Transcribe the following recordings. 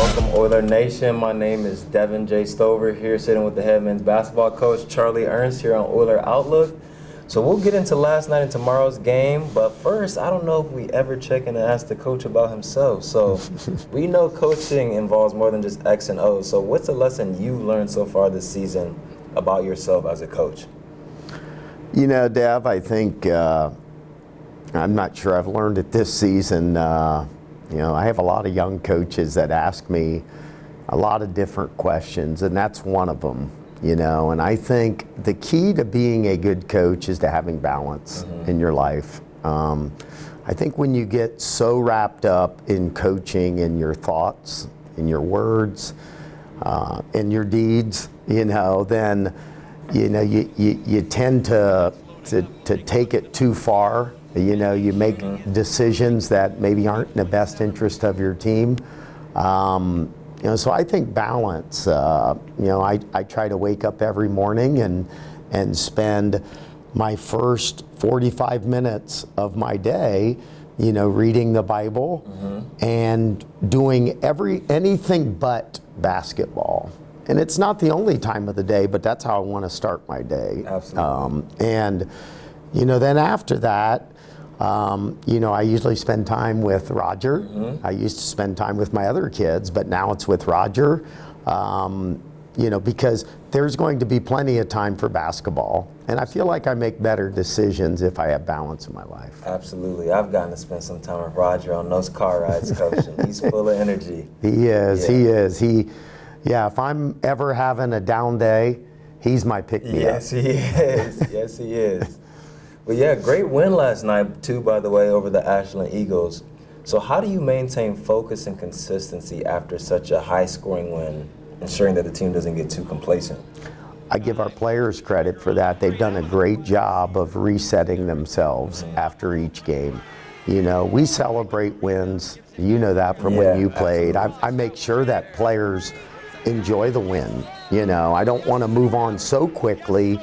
Welcome, Oiler Nation. My name is Deven Stover, here sitting with the head men's basketball coach, Charlie Ernst, here on Oiler Outlook. So we'll get into last night and tomorrow's game, but first, I don't know if we ever check in and ask the coach about himself. So we know coaching involves more than just X and O's. So what's a lesson you learned so far this season about yourself as a coach? You know, Dev, I think, I'm not sure I've learned it this season. You know, I have a lot of young coaches that ask me a lot of different questions, and that's one of them. You know, and I think the key to being a good coach is to having balance in your life. I think when you get so wrapped up in coaching, in your thoughts, in your words, in your deeds, you know, then you tend to take it too far. You know, you make decisions that maybe aren't in the best interest of your team. You know, so I think balance, you know, I try to wake up every morning and spend my first 45 minutes of my day, you know, reading the Bible and doing anything but basketball. And it's not the only time of the day, but that's how I want to start my day. Absolutely. And, you know, then after that, you know, I usually spend time with Roger. I used to spend time with my other kids, but now it's with Roger, you know, because there's going to be plenty of time for basketball. And I feel like I make better decisions if I have balance in my life. Absolutely. I've gotten to spend some time with Roger on those car rides, Coach, and he's full of energy. He is. Yeah, if I'm ever having a down day, he's my pick-me-up. Yes, he is. Yes, he is. But yeah, great win last night, too, by the way, over the Ashland Eagles. So how do you maintain focus and consistency after such a high-scoring win, ensuring that the team doesn't get too complacent? I give our players credit for that. They've done a great job of resetting themselves after each game. You know, we celebrate wins. You know that from when you played. I make sure that players enjoy the win. You know, I don't want to move on so quickly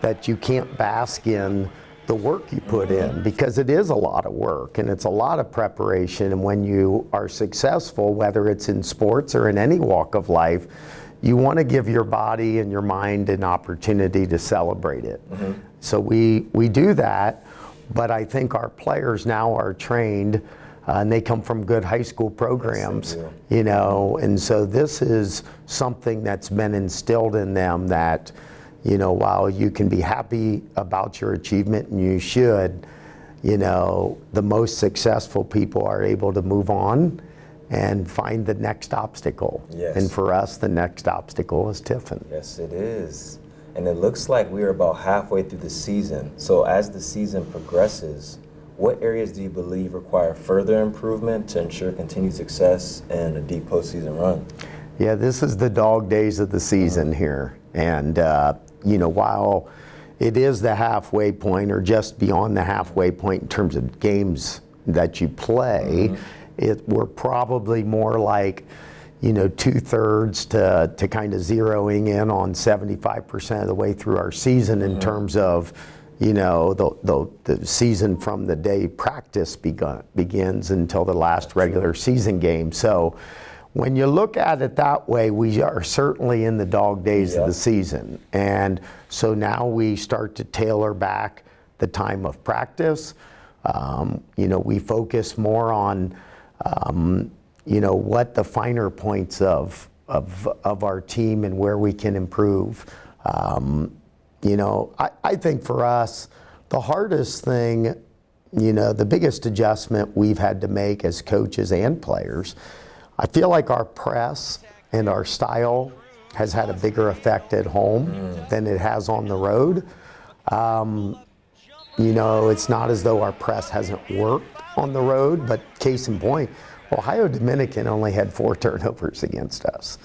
that you can't bask in the work you put in, because it is a lot of work and it's a lot of preparation. And when you are successful, whether it's in sports or in any walk of life, you want to give your body and your mind an opportunity to celebrate it. So we do that, but I think our players now are trained and they come from good high school programs, you know, and so this is something that's been instilled in them that, you know, while you can be happy about your achievement, and you should, you know, the most successful people are able to move on and find the next obstacle. And for us, the next obstacle is Tiffin. Yes, it is. And it looks like we're about halfway through the season. So as the season progresses, what areas do you believe require further improvement to ensure continued success and a deep postseason run? Yeah, this is the dog days of the season here. And, you know, while it is the halfway point or just beyond the halfway point in terms of games that you play, we're probably more like, you know, 2/3 to kind of zeroing in on 75% of the way through our season in terms of, you know, the season from the day practice begins until the last regular season game. So when you look at it that way, we are certainly in the dog days of the season. And so now we start to tailor back the time of practice. You know, we focus more on, you know, what the finer points of our team and where we can improve. You know, I think for us, the hardest thing, you know, the biggest adjustment we've had to make as coaches and players, I feel like our press and our style has had a bigger effect at home than it has on the road. You know, it's not as though our press hasn't worked on the road, but case in point, Ohio Dominican only had 4 turnovers against us,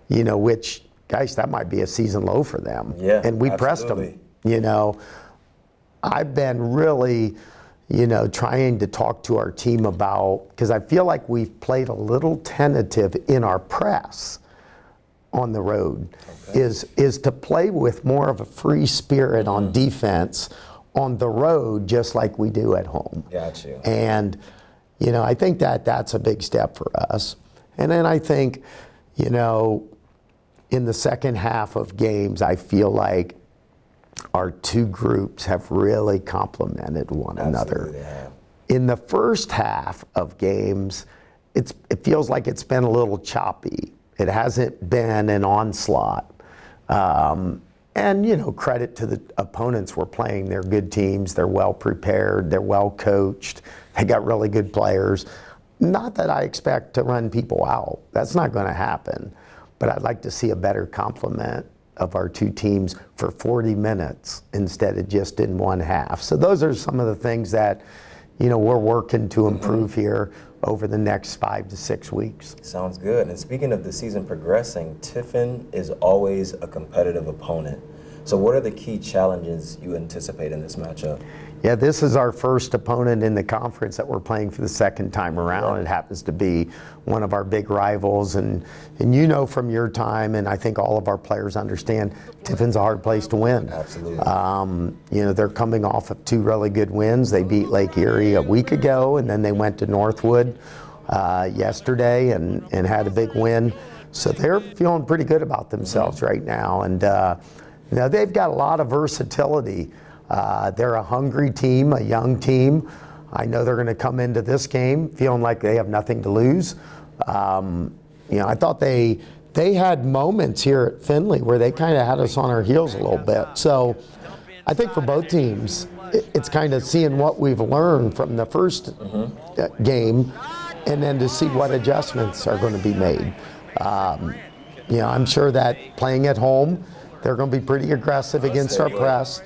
you know, which, guys, that might be a season low for them. And we pressed them, you know. I've been really, you know, trying to talk to our team about, because I feel like we've played a little tentative in our press on the road, is to play with more of a free spirit on defense on the road, just like we do at home. Got you. And, you know, I think that that's a big step for us. And then I think, You know, in the second half of games, I feel like our two groups have really complemented one another. Yeah. In the first half of games, it feels like it's been a little choppy. It hasn't been an onslaught. And, you know, credit to the opponents we're playing. They're good teams. They're well prepared. They're well coached. They got really good players. Not that I expect to run people out. That's not going to happen. But I'd like to see a better complement of our two teams for 40 minutes instead of just in one half. So those are some of the things that, you know, we're working to improve here over the next 5 to 6 weeks. Sounds good. And speaking of the season progressing, Tiffin is always a competitive opponent. So what are the key challenges you anticipate in this matchup? Yeah, this is our first opponent in the conference that we're playing for the second time around. It happens to be one of our big rivals, and you know from your time, and I think all of our players understand, Tiffin's a hard place to win. Absolutely. You know, they're coming off of 2 really good wins. They beat Lake Erie a week ago, and then they went to Northwood yesterday and had a big win. So they're feeling pretty good about themselves right now, and you know, they've got a lot of versatility. They're a hungry team, a young team. I know they're going to come into this game feeling like they have nothing to lose. You know, I thought they had moments here at Findlay where they kind of had us on our heels a little bit. So I think for both teams, it's kind of seeing what we've learned from the first game and then to see what adjustments are going to be made. You know, I'm sure that playing at home, they're going to be pretty aggressive against our press.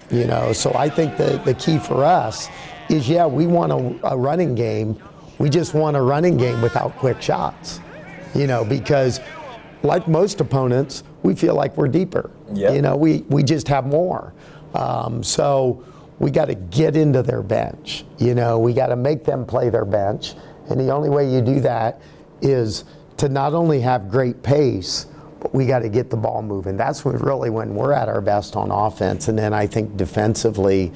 You know, so I think the key for us is, yeah, we want a running game. We just want a running game without quick shots, you know, because like most opponents, we feel like we're deeper. Yep. You know, we just have more. So we got to get into their bench. You know, we got to make them play their bench. And the only way you do that is to not only have great pace, but we got to get the ball moving. That's when we're at our best on offense. And then I think defensively,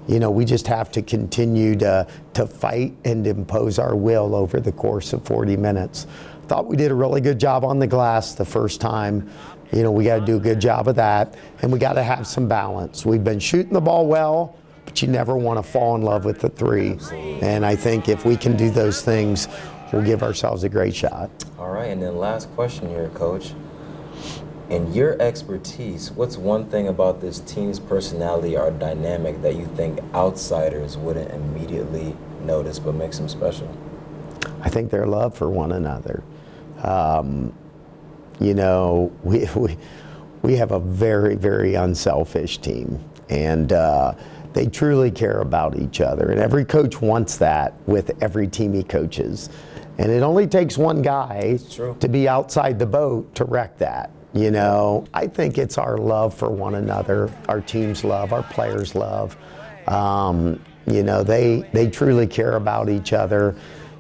you know, we just have to continue to fight and impose our will over the course of 40 minutes. Thought we did a really good job on the glass the first time. You know, we got to do a good job of that. And we got to have some balance. We've been shooting the ball well, but you never want to fall in love with the 3. Absolutely. And I think if we can do those things, we'll give ourselves a great shot. All right, and then last question here, Coach. In your expertise, what's one thing about this team's personality or dynamic that you think outsiders wouldn't immediately notice but makes them special? I think their love for one another. You know, we have a very, very unselfish team, and they truly care about each other. And every coach wants that with every team he coaches. And it only takes one guy to be outside the boat to wreck that. You know, I think it's our love for one another, our team's love, our players' love. You know, they truly care about each other.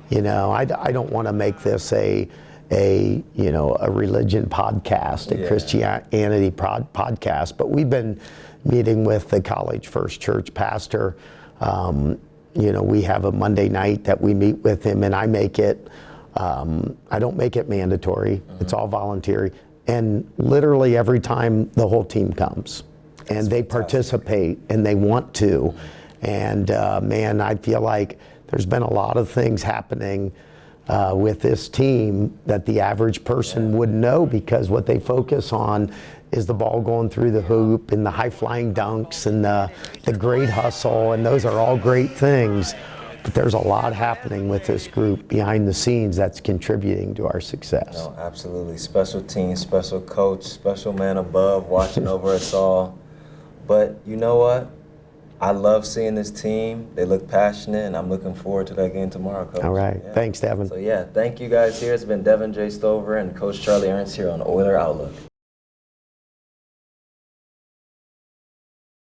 You know, I don't want to make this a religion podcast, a Christianity podcast, but we've been meeting with the College First Church pastor. You know, we have a Monday night that we meet with him, and I make it, I don't make it mandatory. It's all voluntary. And literally every time the whole team comes and they participate and they want to. And man, I feel like there's been a lot of things happening with this team that the average person wouldn't know, because what they focus on is the ball going through the hoop and the high-flying dunks and the great hustle, and those are all great things. But there's a lot happening with this group behind the scenes that's contributing to our success. No, absolutely. Special team, special coach, special man above watching over us all. But you know what? I love seeing this team. They look passionate, and I'm looking forward to that game tomorrow, Coach. All right. Yeah. Thanks, Deven. So, yeah, thank you guys here. It's been Deven Stover and Coach Charlie Ernst here on Oiler Outlook.